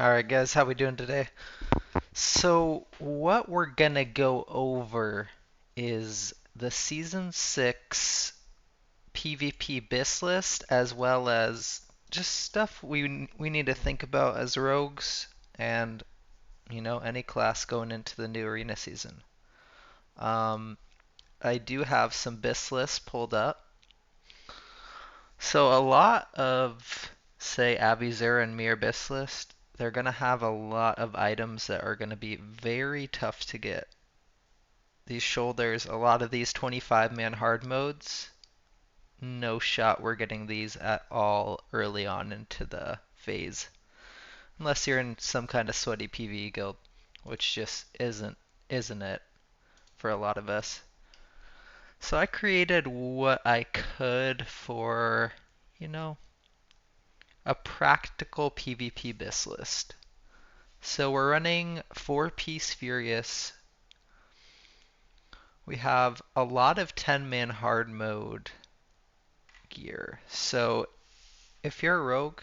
Alright guys, how we doing today? So what we're gonna go over is the Season 6 PvP BIS list as well as just stuff we need to think about as rogues and any class going into the new arena season. Um, I do have some BIS lists pulled up. So a lot of, say, Avizer and Mir BIS list, they're going to have a lot of items that are going to be very tough to get. These shoulders, a lot of these 25-man hard modes, no shot we're getting these at all early on into the phase. Unless you're in some kind of sweaty PvE guild, which just isn't it for a lot of us. So I created what I could for, you know, a practical PvP BIS list. So we're running 4-piece Furious. We have a lot of 10-man hard mode gear. So if you're a rogue,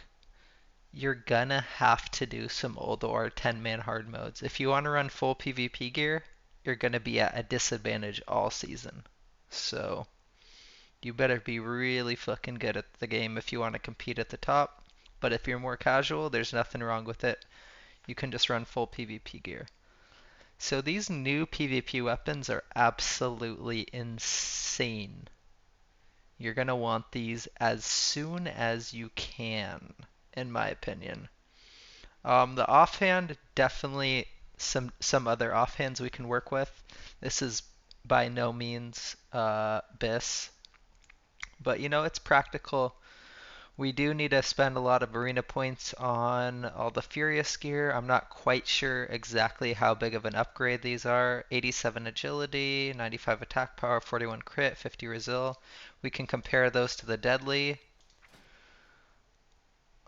you're gonna have to do some old or 10-man hard modes. If you want to run full PvP gear, you're gonna be at a disadvantage all season. So you better be really fucking good at the game if you want to compete at the top. But if you're more casual, there's nothing wrong with it. You can just run full PvP gear. So these new PvP weapons are absolutely insane. You're going to want these as soon as you can, in my opinion. The offhand, definitely some other offhands we can work with. This is by no means BIS, but it's practical. We do need to spend a lot of arena points on all the Furious gear. I'm not quite sure exactly how big of an upgrade these are. 87 agility, 95 attack power, 41 crit, 50 resil. We can compare those to the deadly.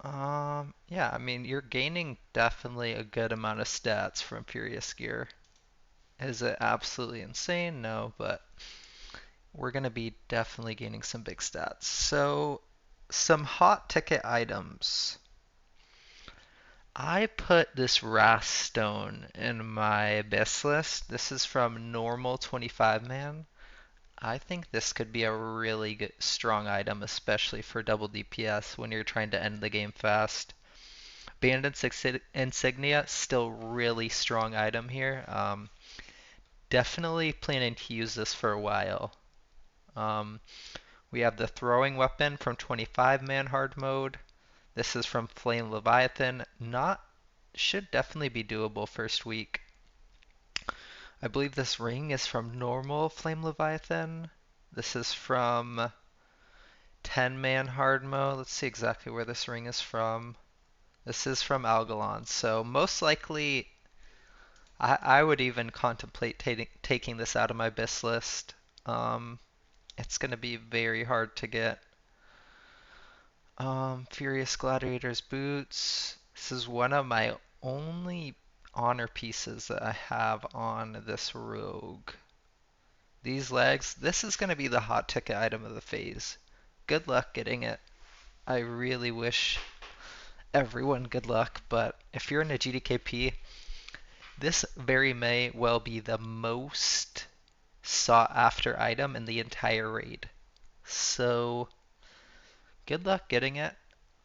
Yeah, I mean, you're gaining definitely a good amount of stats from Furious gear. Is it absolutely insane? No, but we're going to be definitely gaining some big stats. So, some hot ticket items. I put this Wrath Stone in my Abyss list. This is from normal 25 man. I think this could be a really good, strong item, especially for double DPS when you're trying to end the game fast. Bandit's Insignia, still really strong item here. Definitely planning to use this for a while. Um, we have the Throwing Weapon from 25 man hard mode. This is from Flame Leviathan. Not Should definitely be doable first week. I believe this ring is from normal Flame Leviathan. This is from 10-man hard mode. Let's see exactly where this ring is from. This is from Algalon. So most likely, I would even contemplate taking this out of my BIS list. It's going to be very hard to get. Furious Gladiator's boots. This is one of my only honor pieces that I have on this rogue. These legs, this is going to be the hot ticket item of the phase. Good luck getting it. I really wish everyone good luck, but if you're in a GDKP, this very may well be the most sought after item in the entire raid. So, good luck getting it.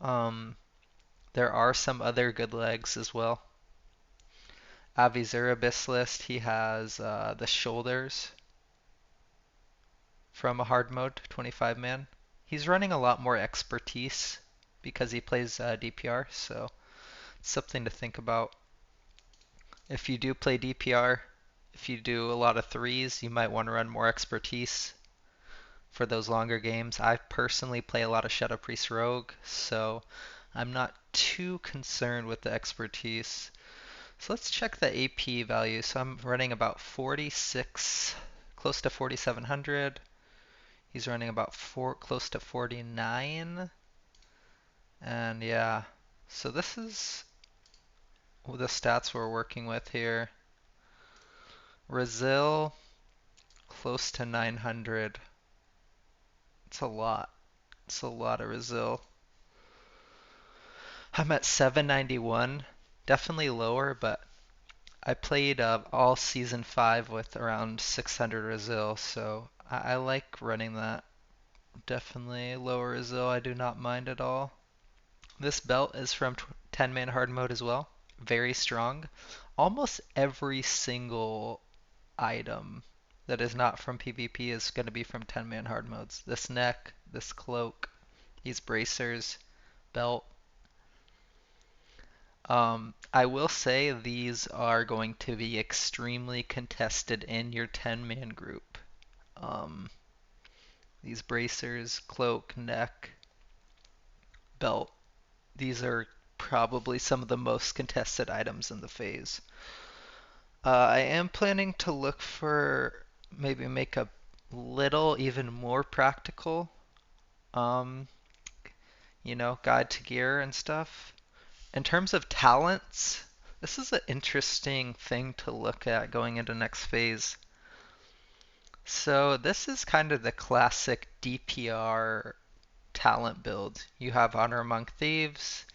Um, there are some other good legs as well. Avizurabis list, he has the shoulders from a hard mode 25 man. He's running a lot more expertise because he plays DPR, so it's something to think about. If you do play DPR, if you do a lot of threes, you might want to run more expertise for those longer games. I personally play a lot of Shadow Priest Rogue, so I'm not too concerned with the expertise. So let's check the AP value. So I'm running about 46, close to 4,700. He's running about close to 49. And yeah, so this is the stats we're working with here. Resil, close to 900. It's a lot. It's a lot of Resil. I'm at 791. Definitely lower, but I played all season 5 with around 600 Brazil, so I like running that. Definitely lower Brazil, I do not mind at all. This belt is from 10-man hard mode as well. Very strong. Almost every single item that is not from PvP is going to be from 10-man hard modes. This neck, this cloak, these bracers, belt. I will say these are going to be extremely contested in your 10-man group. Um, these bracers, cloak, neck, belt, these are probably some of the most contested items in the phase. I am planning to look for maybe make a little even more practical, um, guide to gear and stuff. In terms of talents, this is an interesting thing to look at going into next phase. So this is kind of the classic DPR talent build. You have Honor Among Thieves.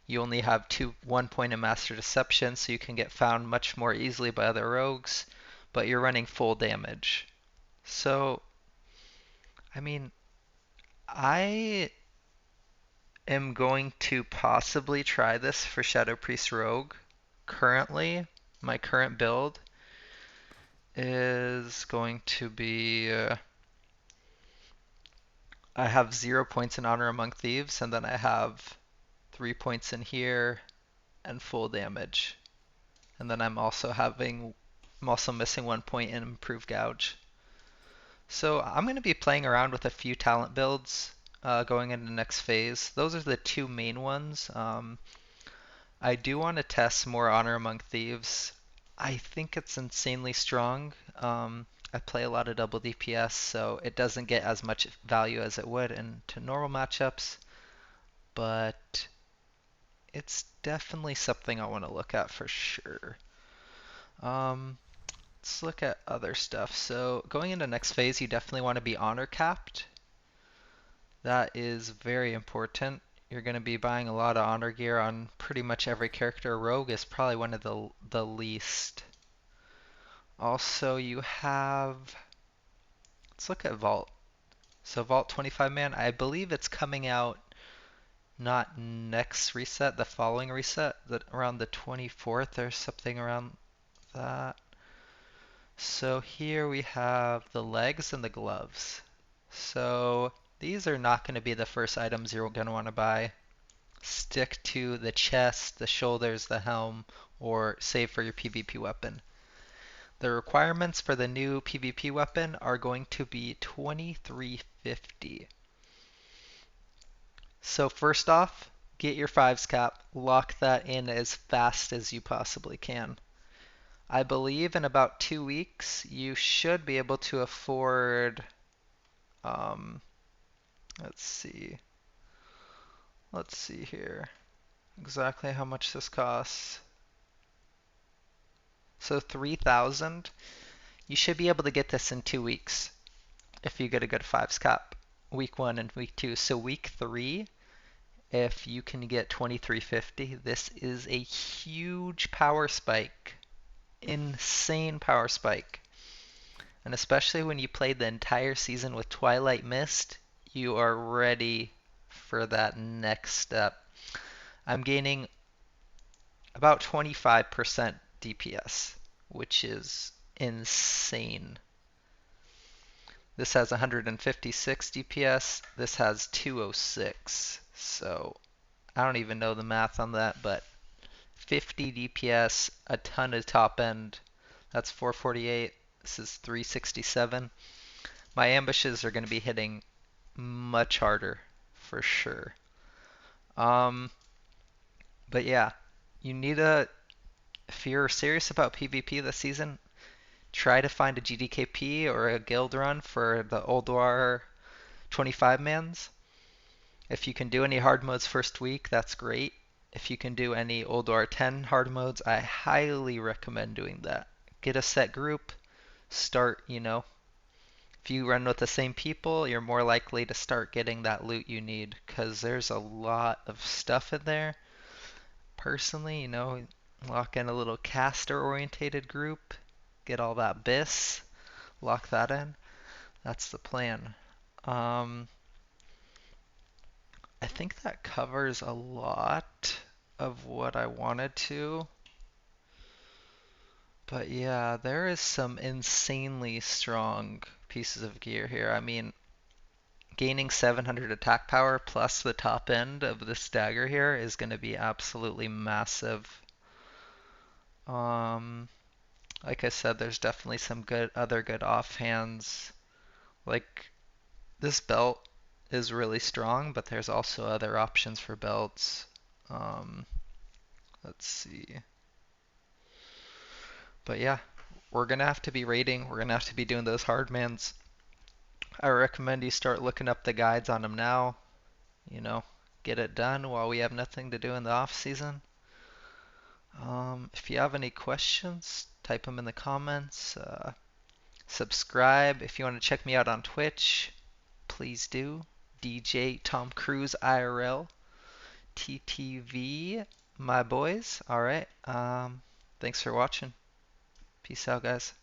You only have 1 point in Master Deception, so you can get found much more easily by other rogues, but you're running full damage. So, I mean, I am going to possibly try this for Shadow Priest Rogue. Currently, my current build is going to be I have 0 points in Honor Among Thieves, and then I have 3 points in here and full damage. And then I'm also missing 1 point in Improved Gouge. So I'm going to be playing around with a few talent builds going into the next phase. Those are the two main ones. I do want to test more Honor Among Thieves. I think it's insanely strong. I play a lot of double DPS, so it doesn't get as much value as it would into normal matchups, but it's definitely something I want to look at for sure. Um, let's look at other stuff. So going into next phase, you definitely want to be honor capped. That is very important. You're going to be buying a lot of honor gear on pretty much every character. Rogue is probably one of the least. Also, you have, let's look at Vault. So Vault 25 man, I believe it's coming out not next reset, the following reset, around the 24th or something around that. So here we have the legs and the gloves. So these are not going to be the first items you're going to want to buy. Stick to the chest, the shoulders, the helm, or save for your PvP weapon. The requirements for the new PvP weapon are going to be 2350. So first off, get your 5s cap, lock that in as fast as you possibly can. I believe in about 2 weeks you should be able to afford, um, let's see, here exactly how much this costs. So 3,000. You should be able to get this in 2 weeks if you get a good 5s cap. Week 1 and week 2. So week 3, if you can get 2350, this is a huge power spike. Insane power spike. And especially when you played the entire season with Twilight Mist, you are ready for that next step. I'm gaining about 25% DPS, which is insane. This has 156 DPS. This has 206. So I don't even know the math on that, but 50 DPS, a ton of top end. That's 448. This is 367. My ambushes are going to be hitting much harder for sure. But yeah, you need a, if you're serious about PvP this season, try to find a GDKP or a guild run for the Old War 25 mans. If you can do any hard modes first week, that's great. If you can do any Old War 10 hard modes, I highly recommend doing that. Get a set group, start, if you run with the same people, you're more likely to start getting that loot you need because there's a lot of stuff in there. personally, lock in a little caster orientated group, get all that BIS, lock that in. That's the plan. Um, I think that covers a lot of what I wanted to. But yeah, there is some insanely strong pieces of gear here. I mean, gaining 700 attack power plus the top end of this dagger here is going to be absolutely massive. Um, like I said, there's definitely some other good offhands. Like this belt is really strong, but there's also other options for belts. Um, let's see. But yeah, we're gonna have to be raiding. We're gonna have to be doing those hard mans. I recommend you start looking up the guides on them now. You know, get it done while we have nothing to do in the off season. If you have any questions, type them in the comments. Subscribe if you want to check me out on Twitch. Please do. DJ Tom Cruise IRL. TTV, my boys. All right. Thanks for watching. Peace out, guys.